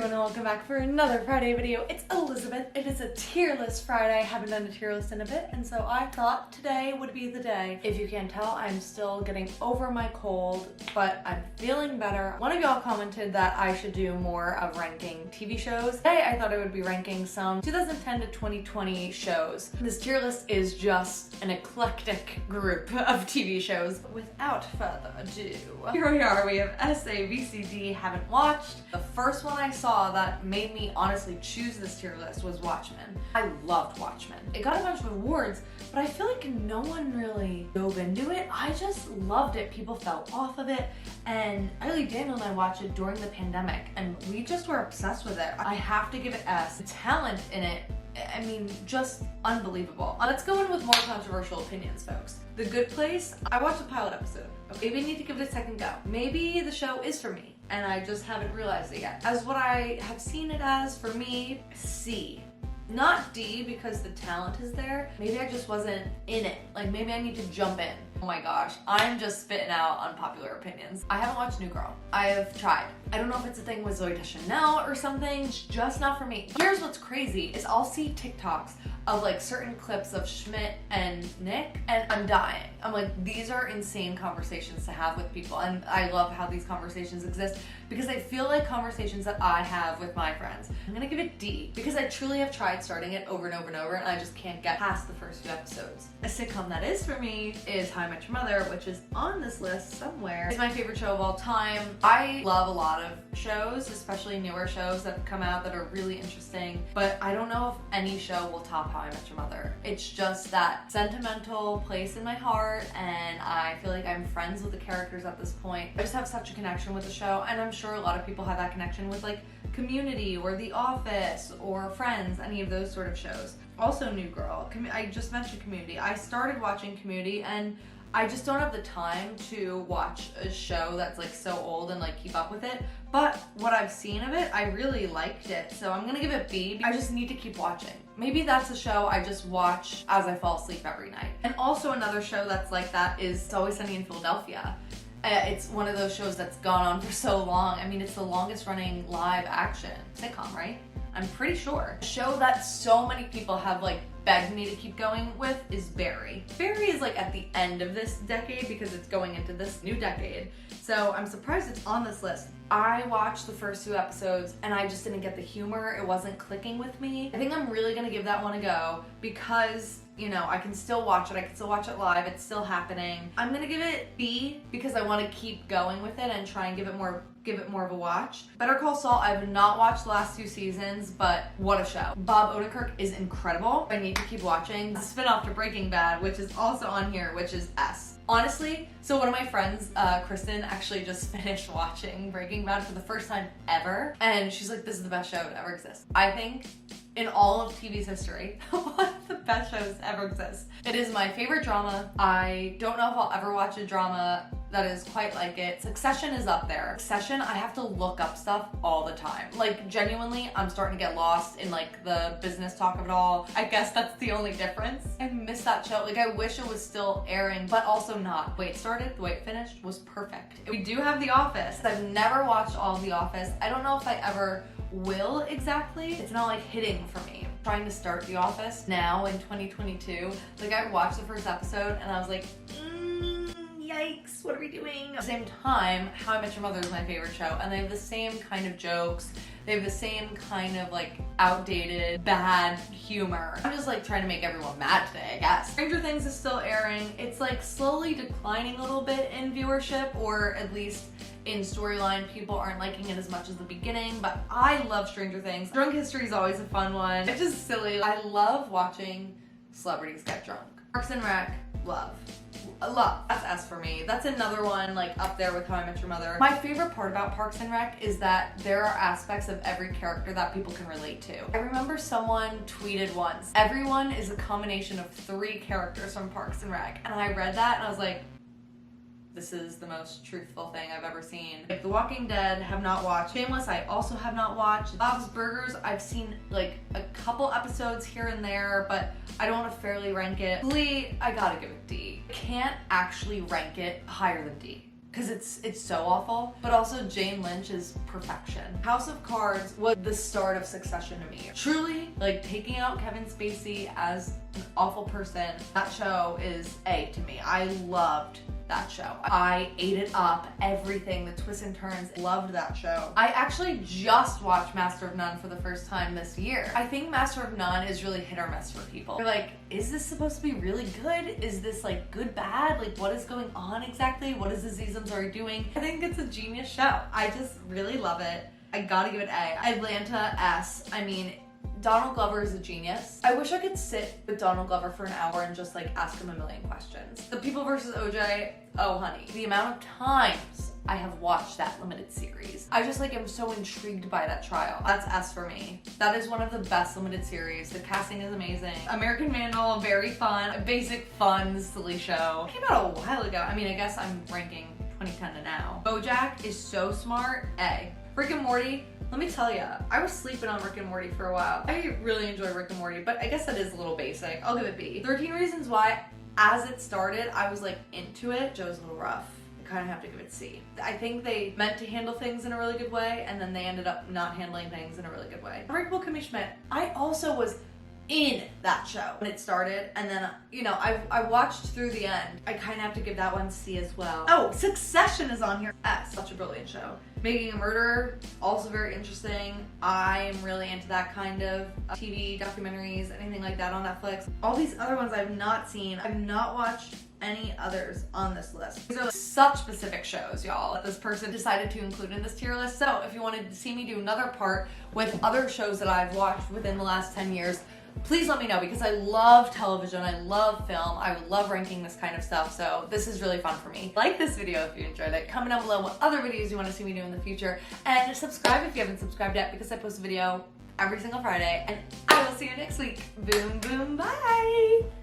everyone and welcome back for another Friday video. It's Elizabeth. It is a tier list Friday. I haven't done a tier list in a bit, and so I thought today would be the day. If you can't tell, I'm still getting over my cold, but I'm feeling better. One of y'all commented that I should do more of ranking TV shows. Today I thought I would be ranking some 2010 to 2020 shows. This tier list is just an eclectic group of TV shows. Without further ado, here we are. We have S, A, B, C, D, haven't watched. The first one I saw that made me honestly choose this tier list was Watchmen. I loved Watchmen. It got a bunch of awards, but I feel like no one really dove into it. I just loved it. People fell off of it, and Riley, Daniel, and I watched it during the pandemic, and we just were obsessed with it. I have to give it S. The talent in it, I mean, just unbelievable. Let's go in with more controversial opinions, folks. The Good Place, I watched the pilot episode. Maybe I need to give it a second go. Maybe the show is for me, and I just haven't realized it yet. As what I have seen it as, for me, C. Not D, because the talent is there. Maybe I just wasn't in it. Like, maybe I need to jump in. Oh my gosh, I'm just spitting out unpopular opinions. I haven't watched New Girl. I have tried. I don't know if it's a thing with Zoe Deschanel or something. It's just not for me. Here's what's crazy is I'll see TikToks of like certain clips of Schmidt and Nick, and I'm dying. I'm like, these are insane conversations to have with people, and I love how these conversations exist because I feel like conversations that I have with my friends. I'm gonna give it D because I truly have tried starting it over and over and over, and I just can't get past the first few episodes. A sitcom that is for me is How I Met Your Mother, which is on this list somewhere. It's my favorite show of all time. I love a lot of shows, especially newer shows that have come out that are really interesting, but I don't know if any show will top How I Met Your Mother. It's just that sentimental place in my heart, and I feel like I'm friends with the characters at this point. I just have such a connection with the show, and I'm sure a lot of people have that connection with like Community or The Office or Friends, any of those sort of shows. Also New Girl. I just mentioned Community. I started watching Community, and I just don't have the time to watch a show that's like so old and like keep up with it. But what I've seen of it, I really liked it. So I'm gonna give it B. I just need to keep watching. Maybe that's a show I just watch as I fall asleep every night. And also another show that's like that is It's Always Sunny in Philadelphia. It's one of those shows that's gone on for so long. I mean, it's the longest running live action sitcom, right? I'm pretty sure. A show that so many people have like begged me to keep going with is Barry. Barry is like at the end of this decade because it's going into this new decade. So I'm surprised it's on this list. I watched the first 2 episodes and I just didn't get the humor. It wasn't clicking with me. I think I'm really gonna give that one a go because, you know, I can still watch it. I can still watch it live. It's still happening. I'm gonna give it B because I want to keep going with it and try and give it more of a watch. Better Call Saul, I have not watched the last 2 seasons, but what a show. Bob Odenkirk is incredible. I need to keep watching. The spin-off to Breaking Bad, which is also on here, which is S. Honestly, so one of my friends, Kristen, actually just finished watching Breaking Bad for the first time ever, and she's like, this is the best show to ever exist. I think in all of TV's history, one of the best shows to ever exist. It is my favorite drama. I don't know if I'll ever watch a drama that is quite like it. Succession is up there. Succession, I have to look up stuff all the time. Like, genuinely, I'm starting to get lost in like the business talk of it all. I guess that's the only difference. I miss that show. Like, I wish it was still airing, but also not. The way it started, the way it finished was perfect. We do have The Office. I've never watched all of The Office. I don't know if I ever will exactly. It's not like hitting for me. I'm trying to start The Office now in 2022. Like, I watched the first episode and I was like, yikes, what are we doing? At the same time, How I Met Your Mother is my favorite show, and they have the same kind of jokes. They have the same kind of like outdated, bad humor. I'm just like trying to make everyone mad today, I guess. Stranger Things is still airing. It's like slowly declining a little bit in viewership, or at least in storyline. People aren't liking it as much as the beginning, but I love Stranger Things. Drunk History is always a fun one. It's just silly. I love watching celebrities get drunk. Parks and Rec, love. That's S for me. That's another one like up there with How I Met Your Mother. My favorite part about Parks and Rec is that there are aspects of every character that people can relate to. I remember someone tweeted once, everyone is a combination of 3 characters from Parks and Rec, and I read that and I was like, this is the most truthful thing I've ever seen. Like, The Walking Dead, have not watched. Shameless, I also have not watched. Bob's Burgers, I've seen like a couple episodes here and there, but I don't want to fairly rank it. Glee, I gotta give it D. Can't actually rank it higher than D. because it's so awful. But also Jane Lynch is perfection. House of Cards was the start of Succession to me. Truly, like taking out Kevin Spacey as an awful person, that show is A to me. I loved that show. I ate it up, everything, the twists and turns, loved that show. I actually just watched Master of None for the first time this year. I think Master of None is really hit or miss for people. They're like, is this supposed to be really good? Is this like good, bad? Like what is going on exactly? What is Aziz Ansari doing? I think it's a genius show. I just really love it. I gotta give it A. Atlanta, S. I mean, Donald Glover is a genius. I wish I could sit with Donald Glover for an hour and just like ask him a million questions. The People vs. OJ, oh honey. The amount of times I have watched that limited series. I just like am so intrigued by that trial. That's S for me. That is one of the best limited series. The casting is amazing. American Vandal, very fun. Basic fun, silly show. It came out a while ago. I mean, I guess I'm ranking 2010 to now. BoJack is so smart, A. Rick and Morty, let me tell you, I was sleeping on Rick and Morty for a while. I really enjoy Rick and Morty, but I guess that is a little basic. I'll give it B. 13 Reasons Why, as it started, I was like into it. Joe's a little rough. I kind of have to give it C. I think they meant to handle things in a really good way, and then they ended up not handling things in a really good way. Unbreakable Kimmy Schmidt, I also was in that show when it started, and then you know I watched through the end. I kind of have to give that one C as well. Oh, Succession is on here. S. Such a brilliant show. Making a Murderer, also very interesting. I'm really into that kind of TV documentaries, anything like that on Netflix. All these other ones I've not seen. I've not watched any others on this list. These are such specific shows, y'all, that this person decided to include in this tier list. So if you wanted to see me do another part with other shows that I've watched within the last 10 years, please let me know, because I love television, I love film, I would love ranking this kind of stuff, so this is really fun for me. Like this video if you enjoyed it, comment down below what other videos you want to see me do in the future, and subscribe if you haven't subscribed yet, because I post a video every single Friday, and I will see you next week. Boom, boom, bye!